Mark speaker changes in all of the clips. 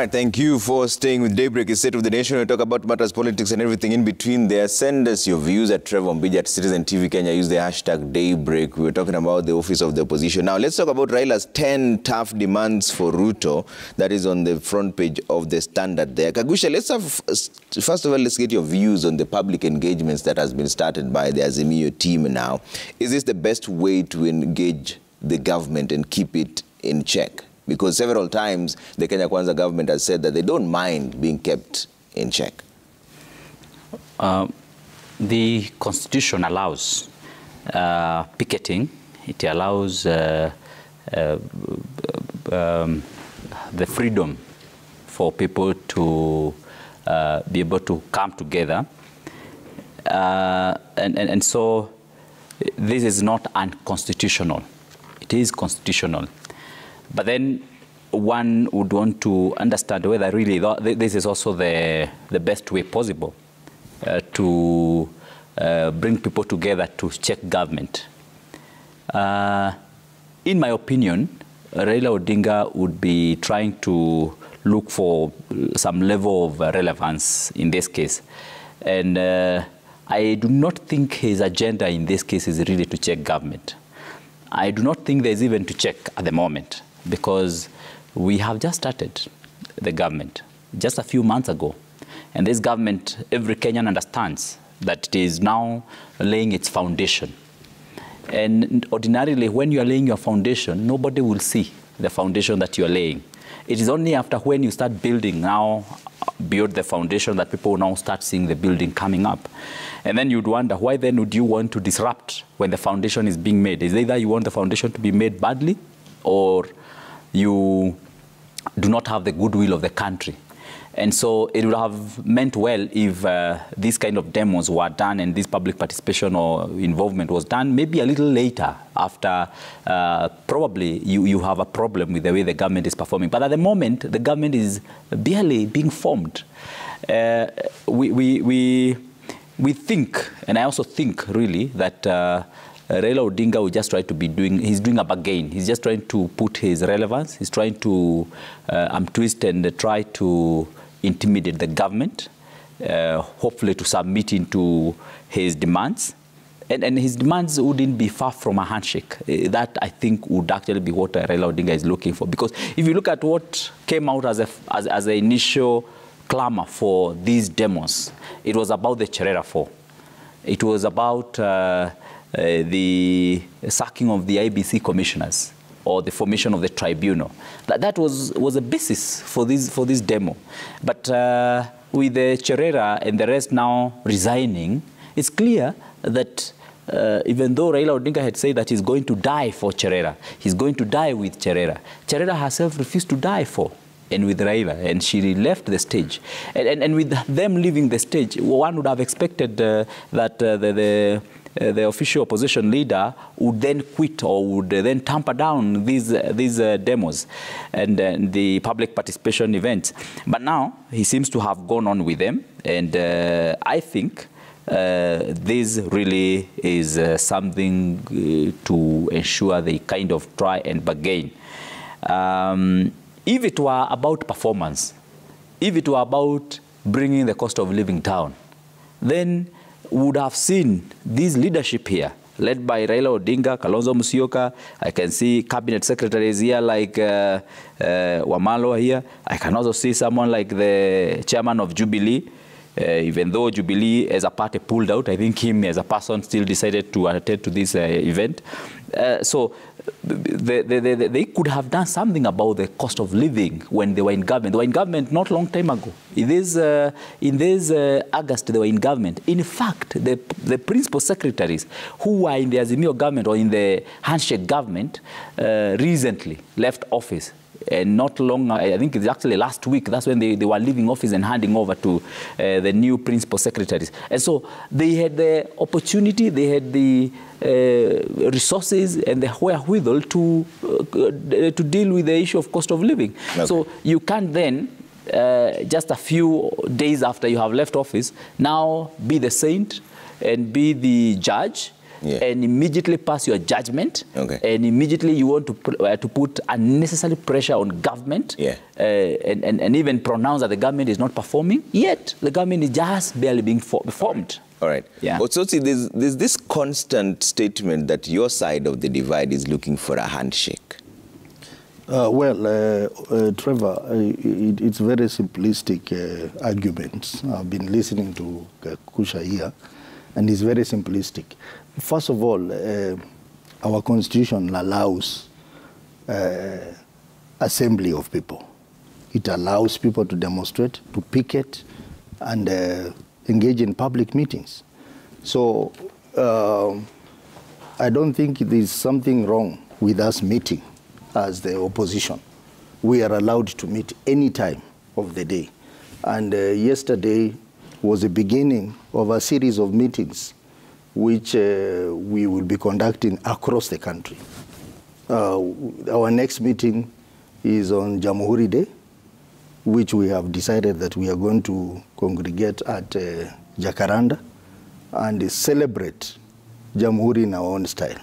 Speaker 1: right, thank you for staying with Daybreak, a state of the nation. We talk about matters, politics, and everything in between there. Send us your views at Trevor Mbiji at Citizen TV Kenya. Use the hashtag Daybreak. We were talking about the office of the opposition. Now, let's talk about Raila's 10 tough demands for Ruto. That is on the front page of the Standard there. Kagusha, let's have, first of all, let's get your views on the public engagements that has been started by the Azimio team now. Is this the best way to engage the government and keep it in check? Because several times the Kenya Kwanza government has said that they don't mind being kept in check.
Speaker 2: The Constitution allows picketing. It allows the freedom for people to be able to come together. And so this is not unconstitutional. It is constitutional. But then one would want to understand whether really this is also the best way possible to bring people together to check government. In my opinion, Raila Odinga would be trying to look for some level of relevance in this case. And I do not think his agenda in this case is really to check government. I do not think there's even to check at the moment, because we have just started the government just a few months ago. And this government, every Kenyan understands that it is now laying its foundation. And ordinarily, when you are laying your foundation, nobody will see the foundation that you are laying. It is only after when you start building now beyond the foundation that people now start seeing the building coming up. And then you'd wonder, why then would you want to disrupt when the foundation is being made? Is either you want the foundation to be made badly, or you do not have the goodwill of the country. And so it would have meant well if these kind of demos were done and this public participation or involvement was done maybe a little later, after probably you have a problem with the way the government is performing. But at the moment, the government is barely being formed. We think, and I also think really, that Raila Odinga will just try to be he's doing a bargain. He's just trying to put his relevance. He's trying to twist and try to intimidate the government, hopefully to submit into his demands. And his demands wouldn't be far from a handshake. That, I think, would actually be what Raila Odinga is looking for. Because if you look at what came out as an initial clamor for these demos, it was about the Cherera 4. It was about the sacking of the IBC commissioners, or the formation of the tribunal. That was a basis for this demo. But with the Cherera and the rest now resigning, it's clear that even though Raila Odinga had said that he's going to die for Cherera, he's going to die with Cherera, Cherera herself refused to die for and with Raila, and she left the stage. And with them leaving the stage, one would have expected that the official opposition leader would then quit, or would then tamper down these demos and the public participation events. But now he seems to have gone on with them, and I think this really is something to ensure they kind of try and bargain. If it were about performance, if it were about bringing the cost of living down, then would have seen this leadership here, led by Raila Odinga, Kalonzo Musyoka. I can see cabinet secretaries here like Wamalo here. I can also see someone like the chairman of Jubilee. Even though Jubilee as a party pulled out, I think him as a person still decided to attend to this event. So they could have done something about the cost of living when they were in government. They were in government not long time ago. In this August, they were in government. In fact, the principal secretaries who were in the Azimio government or in the handshake government recently left office. And not long, I think it's actually last week, that's when they were leaving office and handing over to the new principal secretaries. And so they had the opportunity, they had the resources and the wherewithal to deal with the issue of cost of living. Okay. So you can't then, just a few days after you have left office, now be the saint and be the judge and immediately pass your judgment, and immediately you want to put unnecessary pressure on government, and even pronounce that the government is not performing, yet the government is just barely being formed.
Speaker 1: All right.
Speaker 2: Yeah.
Speaker 1: But so see, there's this constant statement that your side of the divide is looking for a handshake.
Speaker 3: Trevor, it's very simplistic arguments. I've been listening to Kusha here, and it's very simplistic. First of all, our constitution allows assembly of people. It allows people to demonstrate, to picket, and engage in public meetings. So I don't think there's something wrong with us meeting as the opposition. We are allowed to meet any time of the day. And yesterday was the beginning of a series of meetings which we will be conducting across the country. Our next meeting is on Jamhuri Day, which we have decided that we are going to congregate at Jacaranda and celebrate Jamhuri in our own style.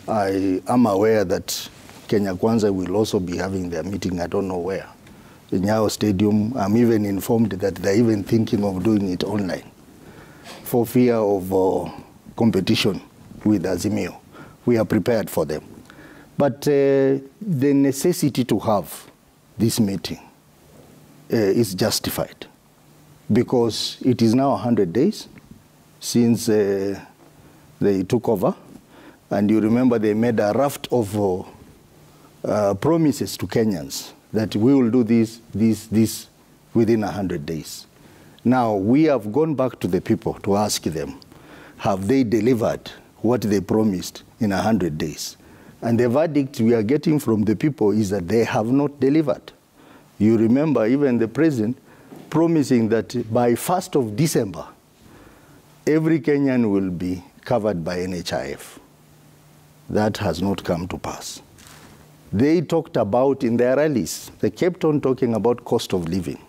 Speaker 3: I am aware that Kenya Kwanza will also be having their meeting, I don't know where, in Nyayo Stadium. I'm even informed that they're even thinking of doing it online for fear of competition with Azimio. We are prepared for them. But the necessity to have this meeting is justified because it is now 100 days since they took over. And you remember they made a raft of promises to Kenyans that we will do this within 100 days. Now, we have gone back to the people to ask them, have they delivered what they promised in 100 days? And the verdict we are getting from the people is that they have not delivered. You remember even the president promising that by 1st of December, every Kenyan will be covered by NHIF. That has not come to pass. They talked about in their rallies, they kept on talking about cost of living.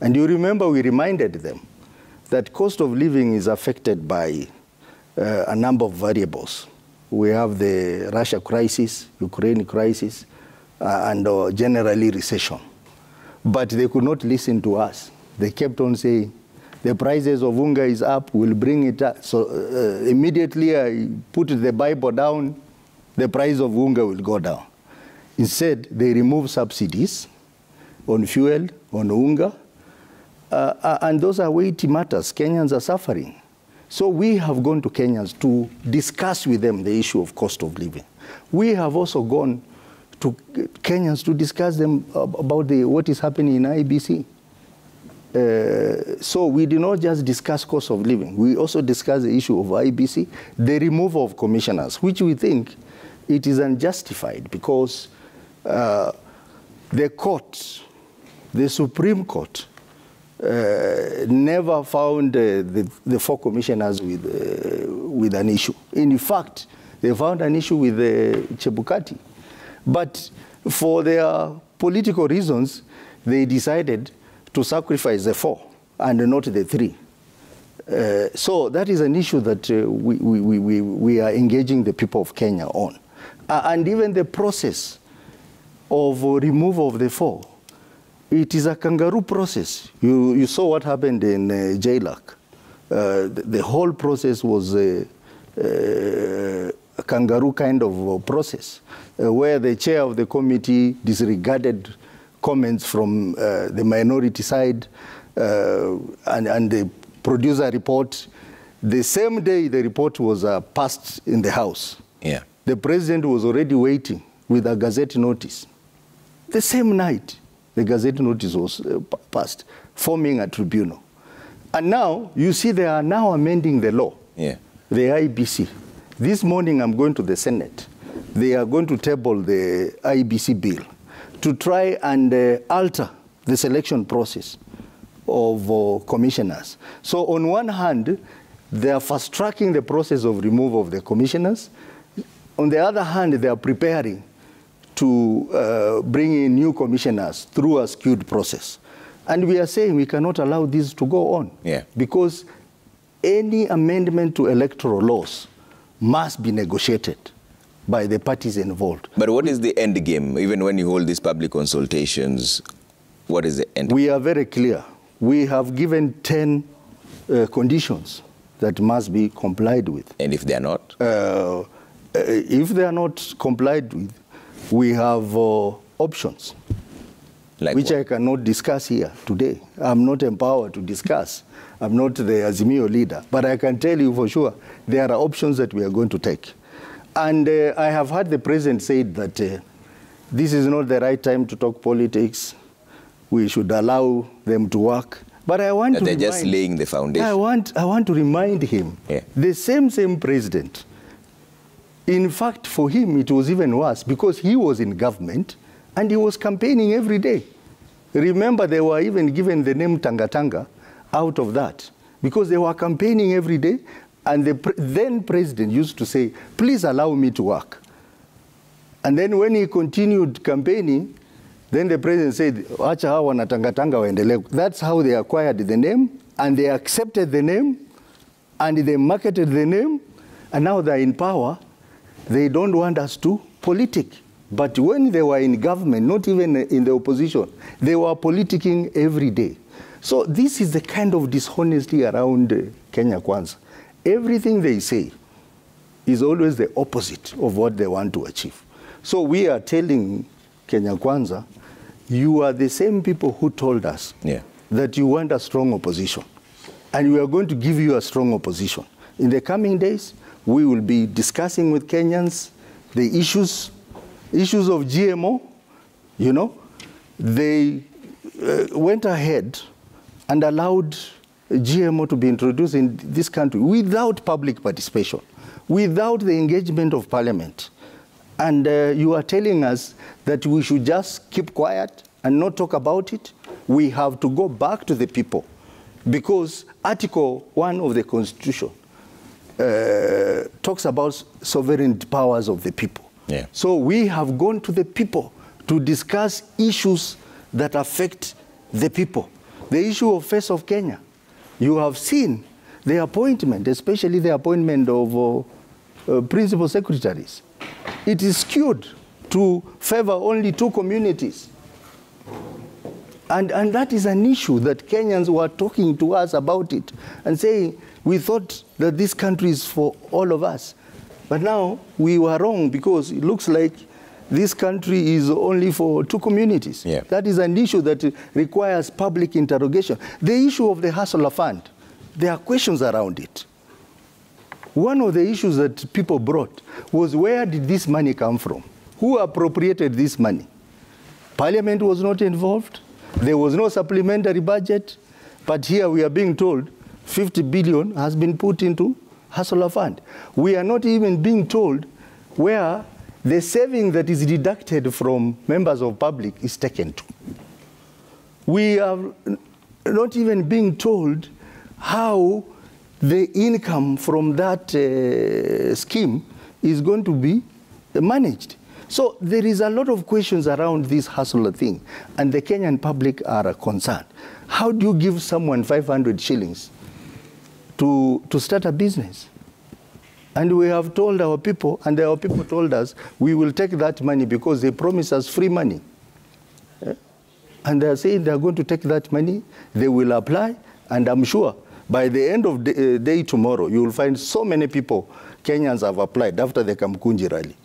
Speaker 3: And you remember we reminded them that cost of living is affected by a number of variables. We have the Russia crisis, Ukraine crisis, and generally recession. But they could not listen to us. They kept on saying, the prices of unga is up, we'll bring it up. So immediately I put the Bible down, the price of unga will go down. Instead, they remove subsidies on fuel, on unga, and those are weighty matters. Kenyans are suffering. So we have gone to Kenyans to discuss with them the issue of cost of living. We have also gone to Kenyans to discuss them about what is happening in IBC. So we do not just discuss cost of living. We also discuss the issue of IBC, the removal of commissioners, which we think it is unjustified because the court, the Supreme Court, never found the 4 commissioners with an issue. In fact, they found an issue with Chebukati. But for their political reasons, they decided to sacrifice the 4 and not the 3. So that is an issue that we are engaging the people of Kenya on. And even the process of removal of the 4, it is a kangaroo process. You saw what happened in JLAC. The whole process was a kangaroo kind of process, where the chair of the committee disregarded comments from the minority side and they produced a report. The same day the report was passed in the House, the president was already waiting with a Gazette notice. The same night, the Gazette notice was passed, forming a tribunal. And now, you see they are now amending the law, the IBC. This morning I'm going to the Senate. They are going to table the IBC bill to try and alter the selection process of commissioners. So on one hand, they are fast-tracking the process of removal of the commissioners. On the other hand, they are preparing to bring in new commissioners through a skewed process. And we are saying we cannot allow this to go on. Because any amendment to electoral laws must be negotiated by the parties involved.
Speaker 1: But what is the end game? Even when you hold these public consultations, what is the end?
Speaker 3: We are very clear. We have given 10 conditions that must be complied with.
Speaker 1: And if they are not?
Speaker 3: If they are not complied with, we have options,
Speaker 1: Like
Speaker 3: which
Speaker 1: what?
Speaker 3: I cannot discuss here today. I'm not empowered to discuss. I'm not the Azimio leader. But I can tell you for sure, there are options that we are going to take. And I have heard the president say that this is not the right time to talk politics. We should allow them to work. But I want
Speaker 1: that
Speaker 3: to
Speaker 1: they're
Speaker 3: remind,
Speaker 1: just laying the foundation.
Speaker 3: I want to remind him, the same president, in fact, for him, it was even worse because he was in government and he was campaigning every day. Remember, they were even given the name Tanga Tanga out of that because they were campaigning every day. And the then president used to say, please allow me to work. And then when he continued campaigning, then the president said, Acha hawa na Tanga Tanga waendelee. That's how they acquired the name, and they accepted the name, and they marketed the name, and now they're in power. They don't want us to politic. But when they were in government, not even in the opposition, they were politicking every day. So this is the kind of dishonesty around Kenya Kwanza. Everything they say is always the opposite of what they want to achieve. So we are telling Kenya Kwanza, you are the same people who told us that you want a strong opposition. And we are going to give you a strong opposition. In the coming days, we will be discussing with Kenyans the issues of GMO. You know, they went ahead and allowed GMO to be introduced in this country without public participation, without the engagement of parliament. And you are telling us that we should just keep quiet and not talk about it. We have to go back to the people because Article 1 of the Constitution talks about sovereign powers of the people. So we have gone to the people to discuss issues that affect the people. The issue of Face of Kenya. You have seen the appointment, especially the appointment of principal secretaries. It is skewed to favor only 2 communities. And that is an issue that Kenyans were talking to us about it and saying, we thought that this country is for all of us. But now we were wrong because it looks like this country is only for 2 communities. That is an issue that requires public interrogation. The issue of the Hustler Fund, there are questions around it. One of the issues that people brought was, where did this money come from? Who appropriated this money? Parliament was not involved. There was no supplementary budget. But here we are being told 50 billion has been put into Hustler Fund. We are not even being told where the saving that is deducted from members of public is taken to. We are not even being told how the income from that scheme is going to be managed. So there is a lot of questions around this hustler thing, and the Kenyan public are concerned. How do you give someone 500 shillings to start a business? And we have told our people, and our people told us, we will take that money because they promise us free money. And they are saying they are going to take that money, they will apply, and I'm sure by the end of the day tomorrow, you will find so many people, Kenyans have applied after the Kamkunji rally.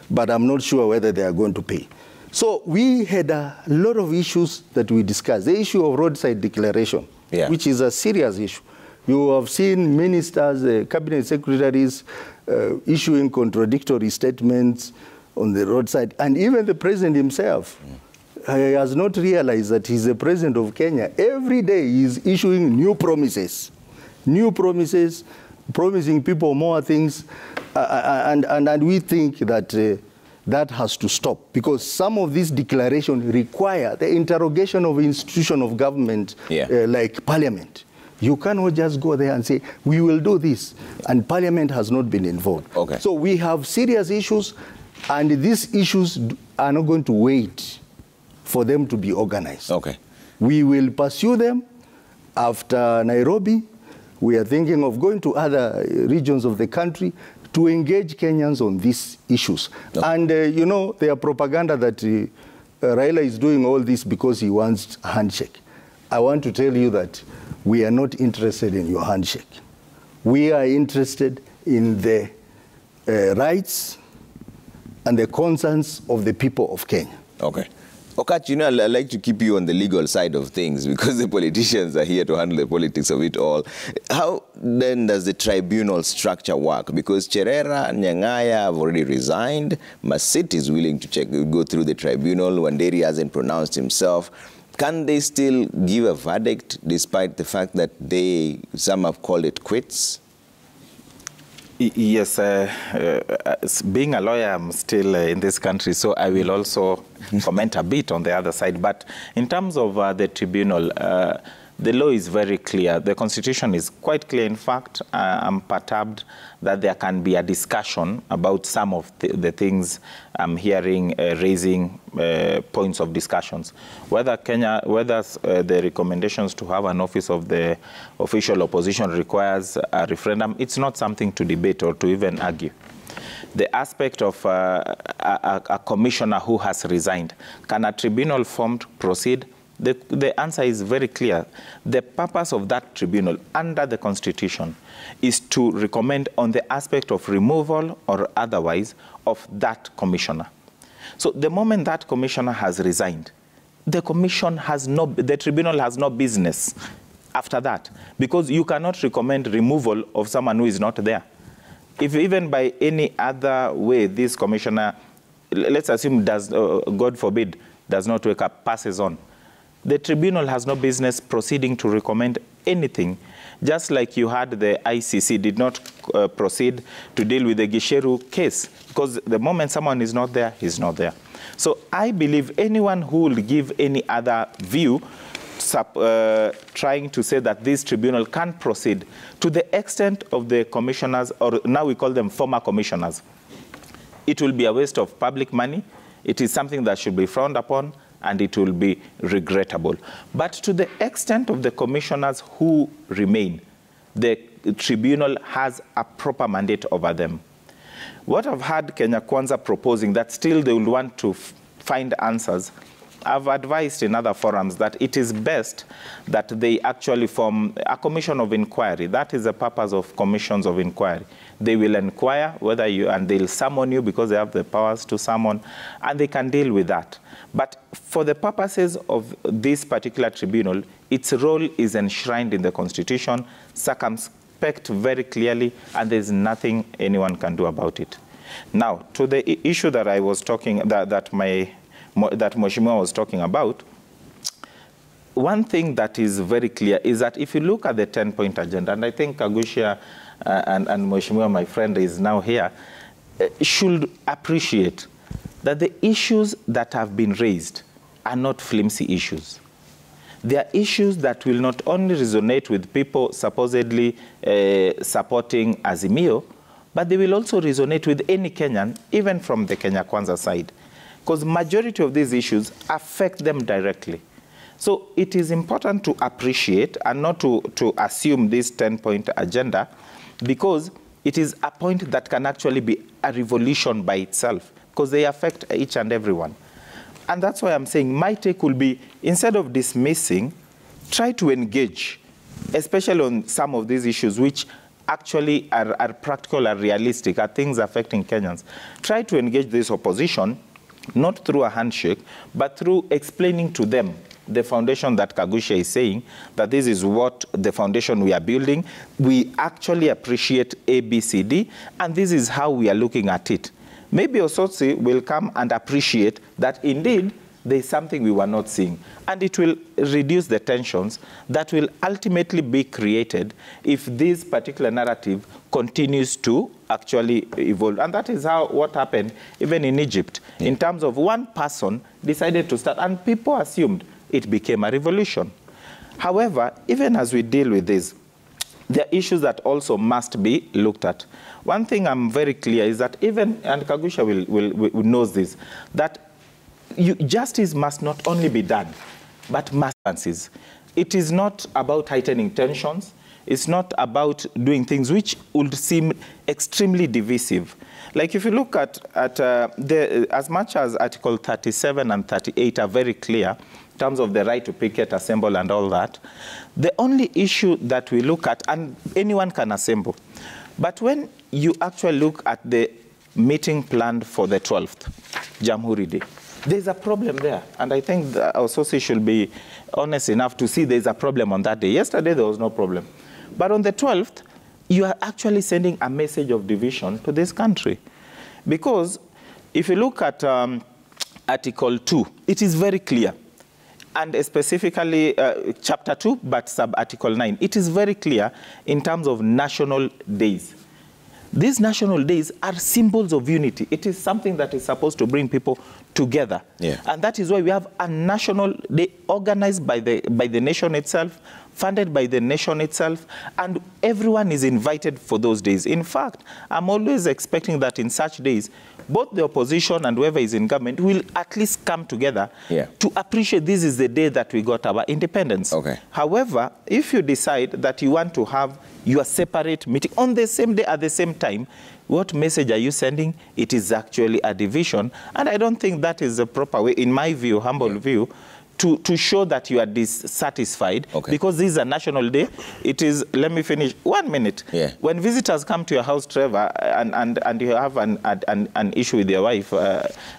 Speaker 3: But I'm not sure whether they are going to pay. So we had a lot of issues that we discussed. The issue of roadside declaration, which is a serious issue. You have seen ministers, cabinet secretaries issuing contradictory statements on the roadside. And even the president himself has not realized that he's the president of Kenya. Every day he's issuing new promises, promising people more things. And we think that that has to stop because some of these declarations require the interrogation of institution of government like parliament. You cannot just go there and say, we will do this, and parliament has not been involved. So we have serious issues, and these issues are not going to wait for them to be organized. We will pursue them after Nairobi. We are thinking of going to other regions of the country to engage Kenyans on these issues. No. And, you know, their propaganda that Raila is doing all this because he wants a handshake. I want to tell you that we are not interested in your handshake. We are interested in the rights and the concerns of the people of Kenya.
Speaker 1: Okay. Okach, you know, I like to keep you on the legal side of things because the politicians are here to handle the politics of it all. How then does the tribunal structure work? Because Cherera and Nyang'aya have already resigned. Masit is willing to go through the tribunal. Wanderi hasn't pronounced himself. Can they still give a verdict despite the fact that some have called it quits?
Speaker 4: Yes, being a lawyer, I'm still in this country, so I will also comment a bit on the other side. But in terms of the tribunal, the law is very clear. The Constitution is quite clear. In fact, I'm perturbed that there can be a discussion about some of the things I'm hearing raising points of discussions. Whether the recommendations to have an office of the official opposition requires a referendum, it's not something to debate or to even argue. The aspect of a commissioner who has resigned, can a tribunal formed proceed? The answer is very clear. The purpose of that tribunal under the Constitution is to recommend on the aspect of removal or otherwise of that commissioner. So the moment that commissioner has resigned, the tribunal has no business after that, because you cannot recommend removal of someone who is not there. If even by any other way this commissioner, let's assume God forbid, does not wake up, passes on, the tribunal has no business proceeding to recommend anything, just like you had the ICC did not proceed to deal with the Gisheru case, because the moment someone is not there, he's not there. So I believe anyone who will give any other view, trying to say that this tribunal can proceed to the extent of the commissioners, or now we call them former commissioners, it will be a waste of public money. It is something that should be frowned upon, and it will be regrettable. But to the extent of the commissioners who remain, the tribunal has a proper mandate over them. What I've had Kenya Kwanza proposing, that still they will want to find answers, I've advised in other forums that it is best that they actually form a commission of inquiry. That is the purpose of commissions of inquiry. They will inquire whether and they'll summon you because they have the powers to summon, and they can deal with that. But for the purposes of this particular tribunal, its role is enshrined in the Constitution, circumspect very clearly, and there's nothing anyone can do about it. Now, to the issue that I was talking, that Mheshimiwa was talking about, one thing that is very clear is that if you look at the 10-point agenda, and I think Kagusha and Mheshimiwa, my friend, is now here, should appreciate that the issues that have been raised are not flimsy issues. They are issues that will not only resonate with people supposedly supporting Azimio, but they will also resonate with any Kenyan, even from the Kenya Kwanza side, because majority of these issues affect them directly. So it is important to appreciate and not to assume this 10-point agenda, because it is a point that can actually be a revolution by itself, because they affect each and everyone. And that's why I'm saying my take will be, instead of dismissing, try to engage, especially on some of these issues which actually are practical and realistic, are things affecting Kenyans. Try to engage this opposition, not through a handshake, but through explaining to them the foundation that Kagusha is saying, that this is what the foundation we are building. We actually appreciate A, B, C, D, and this is how we are looking at it. Maybe Osotsi will come and appreciate that indeed there is something we were not seeing, and it will reduce the tensions that will ultimately be created if this particular narrative continues to actually evolve. And that is what happened even in Egypt, in terms of one person decided to start, and people assumed it became a revolution. However, even as we deal with this, there are issues that also must be looked at. One thing I'm very clear is that even, and Kagusha will knows this, that justice must not only be done, but must. It is not about heightening tensions. It's not about doing things which would seem extremely divisive. Like if you look at as much as Article 37 and 38 are very clear in terms of the right to picket, assemble and all that, the only issue that we look at, and anyone can assemble, but when you actually look at the meeting planned for the 12th, Jamhuri Day, there's a problem there. And I think our sources should be honest enough to see there's a problem on that day. Yesterday, there was no problem. But on the 12th, you are actually sending a message of division to this country. Because if you look at Article 2, it is very clear. And specifically Chapter 2, but sub-Article 9, it is very clear in terms of national days. These national days are symbols of unity. It is something that is supposed to bring people together. Yeah. And that is why we have a national day organized by the nation itself, funded by the nation itself, and everyone is invited for those days. In fact, I'm always expecting that in such days, both the opposition and whoever is in government will at least come together to appreciate this is the day that we got our independence. Okay. However, if you decide that you want to have your separate meeting on the same day at the same time, what message are you sending? It is actually a division. And I don't think that is the proper way, in my view, humble view, to show that you are dissatisfied, because this is a national day. It is, let me finish, 1 minute. Yeah. When visitors come to your house, Trevor, and you have an issue with your wife,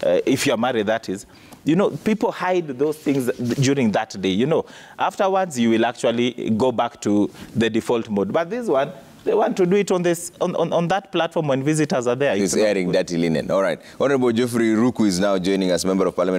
Speaker 4: if you're married, that is, you know, people hide those things during that day. You know, afterwards, you will actually go back to the default mode. But this one, they want to do it on this on that platform when visitors are there.
Speaker 1: It's airing dirty linen. All right. Honorable Geoffrey Ruku is now joining us, Member of Parliament